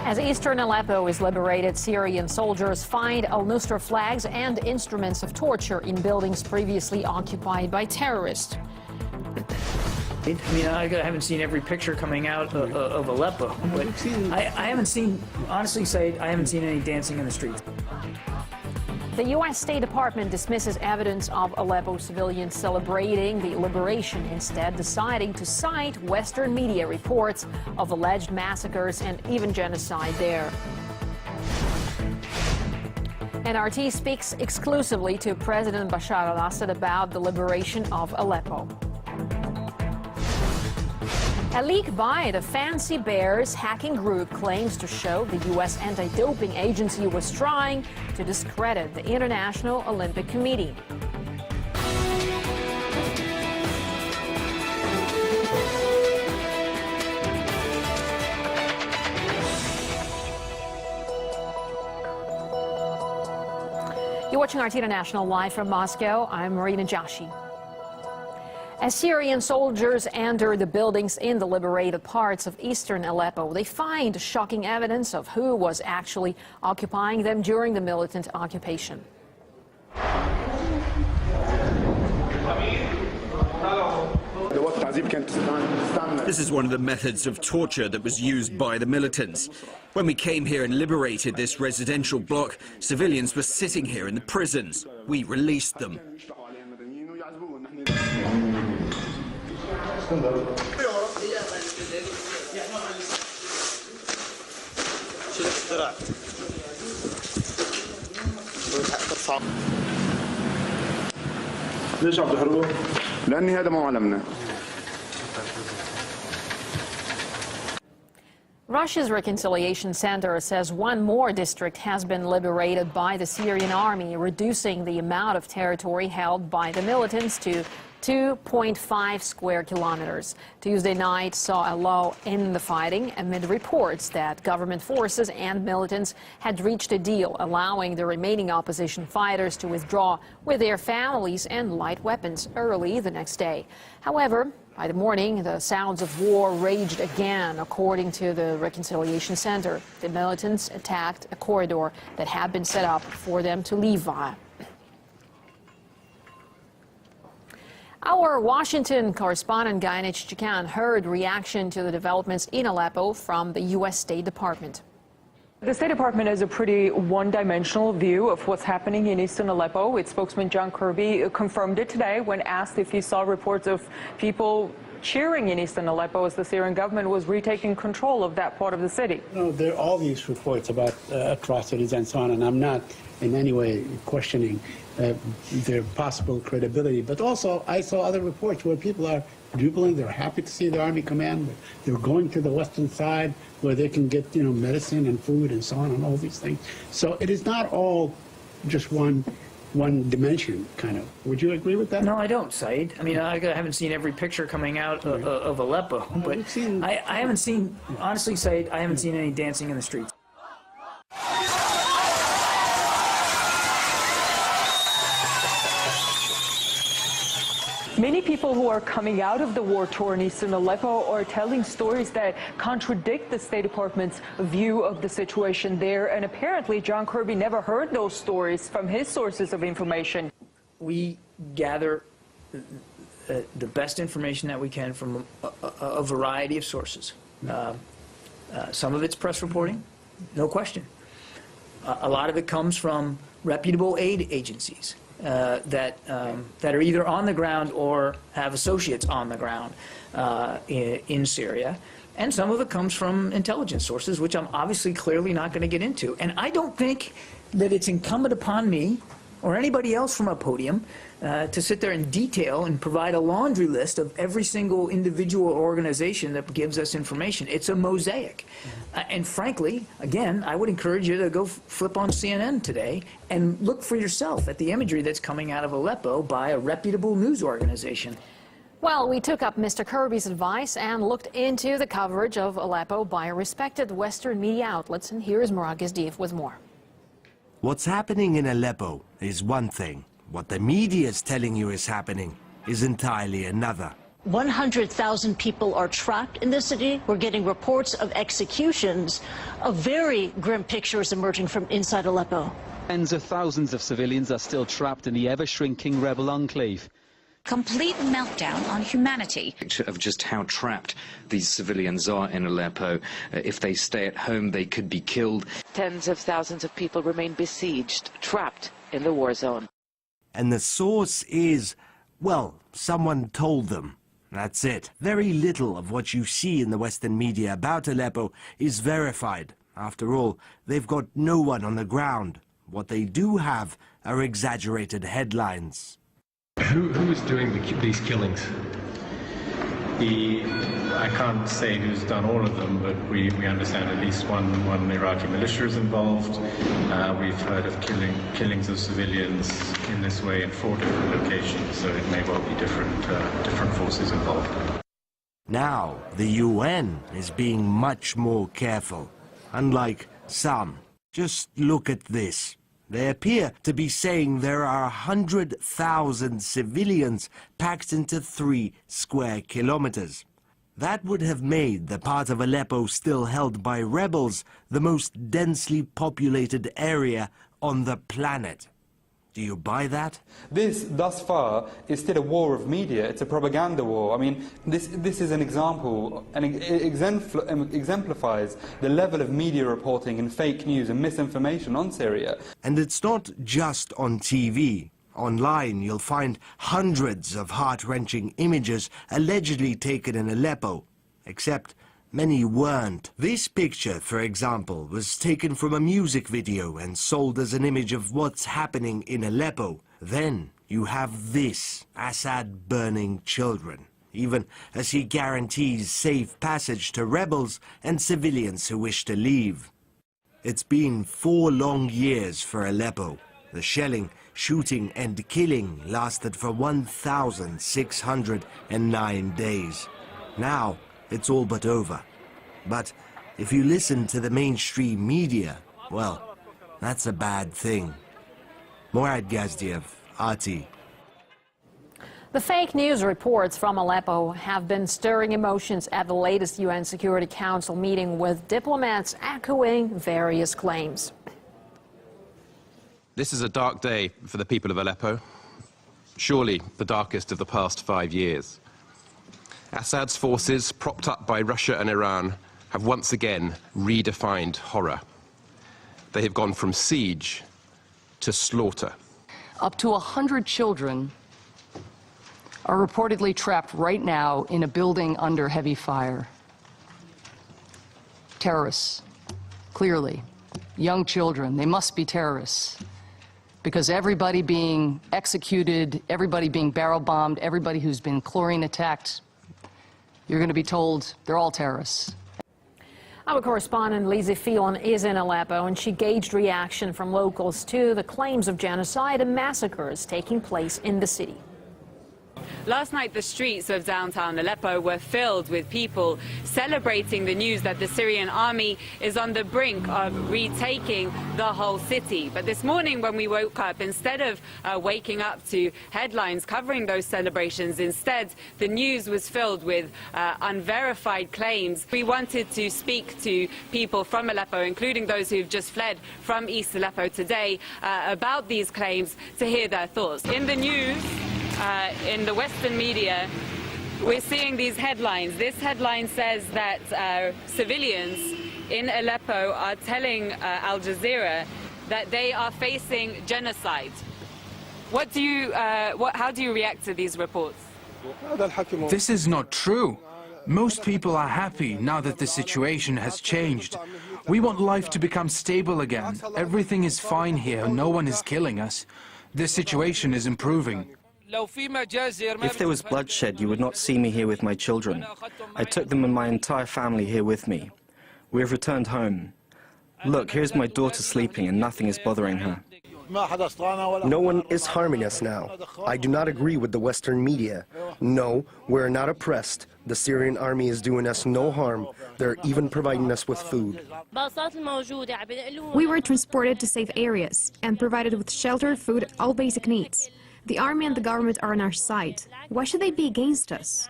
As Eastern Aleppo is liberated, Syrian soldiers find al-Nusra flags and instruments of torture in buildings previously occupied by terrorists. I mean, I haven't seen every picture coming out of Aleppo, but I haven't seen, honestly say, I haven't seen any dancing in the streets. The U.S. State Department dismisses evidence of Aleppo civilians celebrating the liberation, instead deciding to cite Western media reports of alleged massacres and even genocide there. NRT speaks exclusively to President Bashar Assad about the liberation of Aleppo. A leak by the Fancy Bears hacking group claims to show the U.S. Anti-Doping Agency was trying to discredit the International Olympic Committee. You're watching RT International live from Moscow. I'm Marina Joshi. As Syrian soldiers enter the buildings in the liberated parts of Eastern Aleppo, they find shocking evidence of who was actually occupying them during the militant occupation. This is one of the methods of torture that was used by the militants. When we came here and liberated this residential block, civilians were sitting here in the prisons. We released them. ليش عم تهربوا؟ لأني هذا ما علمنا. Russia's Reconciliation Center says one more district has been liberated by the Syrian army, reducing the amount of territory held by the militants to 2.5 square kilometers. Tuesday night saw a lull in the fighting amid reports that government forces and militants had reached a deal allowing the remaining opposition fighters to withdraw with their families and light weapons early the next day. However, by the morning, the sounds of war raged again, according to the Reconciliation Center. The militants attacked a corridor that had been set up for them to leave via. Our Washington correspondent Gainich Chikan heard reaction to the developments in Aleppo from the U.S. State Department. The State Department has a pretty one-dimensional view of what's happening in Eastern Aleppo. Its spokesman John Kirby confirmed it today when asked if he saw reports of people cheering in Eastern Aleppo as the Syrian government was retaking control of that part of the city. You know, there are all these reports about atrocities and so on, and I'm not in any way questioning their possible credibility. But also, I saw other reports where people are jubilant, they're happy to see the army command, they're going to the western side where they can get, you know, medicine and food and so on and all these things. So it is not all just one dimension, kind of. Would you agree with that? No, I don't, Saeed. I mean, I haven't seen every picture coming out of Aleppo, but I haven't seen, honestly, Saeed, I haven't seen any dancing in the streets. Many people who are coming out of the war-torn Eastern Aleppo are telling stories that contradict the State Department's view of the situation there, and apparently John Kirby never heard those stories from his sources of information. We gather the best information that we can from a variety of sources. Some of it's press reporting, no question. A lot of it comes from reputable aid agencies. That are either on the ground or have associates on the ground in Syria. And some of it comes from intelligence sources, which I'm obviously clearly not going to get into. And I don't think that it's incumbent upon me or anybody else from a podium to sit there in detail and provide a laundry list of every single individual organization that gives us information. It's a mosaic. And frankly, again, I would encourage you to go flip on CNN today and look for yourself at the imagery that's coming out of Aleppo by a reputable news organization. Well, we took up Mr. Kirby's advice and looked into the coverage of Aleppo by respected Western media outlets. And here is Murad Gazdiyev with more. What's happening in Aleppo is one thing. What the media is telling you is happening is entirely another. 100,000 people are trapped in the city. We're getting reports of executions, of very grim pictures emerging from inside Aleppo. Tens of thousands of civilians are still trapped in the ever-shrinking rebel enclave. Complete meltdown on humanity. Of just how trapped these civilians are in Aleppo. If they stay at home, they could be killed. Tens of thousands of people remain besieged, trapped in the war zone. And the source is, well, someone told them. That's it. Very little of what you see in the Western media about Aleppo is verified. After all, they've got no one on the ground. What they do have are exaggerated headlines. Who is doing these killings? I can't say who's done all of them, but we understand at least one Iraqi militia is involved. We've heard of killings of civilians in this way in 4 different locations, so it may well be different forces involved. Now, the UN is being much more careful, unlike some. Just look at this. They appear to be saying there are 100,000 civilians packed into 3 square kilometers. That would have made the part of Aleppo still held by rebels the most densely populated area on the planet. Do you buy that? This, thus far, is still a war of media. It's a propaganda war. I mean, this is an example, and it exemplifies the level of media reporting and fake news and misinformation on Syria. And it's not just on TV. Online, you'll find hundreds of heart-wrenching images allegedly taken in Aleppo, except many weren't. This picture, for example, was taken from a music video and sold as an image of what's happening in Aleppo. Then you have this, Assad burning children, even as he guarantees safe passage to rebels and civilians who wish to leave. It's been 4 long years for Aleppo. The shelling, shooting and killing lasted for 1,609 days. Now, it's all but over. But if you listen to the mainstream media, well, that's a bad thing. Morad Gazdiev, RT. The fake news reports from Aleppo have been stirring emotions at the latest UN Security Council meeting, with diplomats echoing various claims. This is a dark day for the people of Aleppo, surely the darkest of the past 5 years. Assad's forces, propped up by Russia and Iran, have once again redefined horror. They have gone from siege to slaughter. Up to 100 children are reportedly trapped right now in a building under heavy fire. Terrorists, clearly. Young children, they must be terrorists. Because everybody being executed, everybody being barrel bombed, everybody who's been chlorine attacked, you're going to be told they're all terrorists. Our correspondent Lizzie Phelan is in Aleppo, and she gauged reaction from locals to the claims of genocide and massacres taking place in the city. Last night, the streets of downtown Aleppo were filled with people celebrating the news that the Syrian army is on the brink of retaking the whole city. But this morning, when we woke up, instead of waking up to headlines covering those celebrations, instead, the news was filled with unverified claims. We wanted to speak to people from Aleppo, including those who've just fled from East Aleppo today, about these claims, to hear their thoughts. In the news, in the Western media, we're seeing these headlines. This headline says that civilians in Aleppo are telling Al Jazeera that they are facing genocide. How do you react to these reports? This is not true. Most people are happy now that the situation has changed. We want life to become stable again. Everything is fine here. No one is killing us. This situation is improving. If there was bloodshed, you would not see me here with my children. I took them and my entire family here with me. We have returned home. Look, here's my daughter sleeping and nothing is bothering her. No one is harming us now. I do not agree with the Western media. No, we're not oppressed. The Syrian army is doing us no harm. They're even providing us with food. We were transported to safe areas and provided with shelter, food, all basic needs. The army and the government are on our side. Why should they be against us?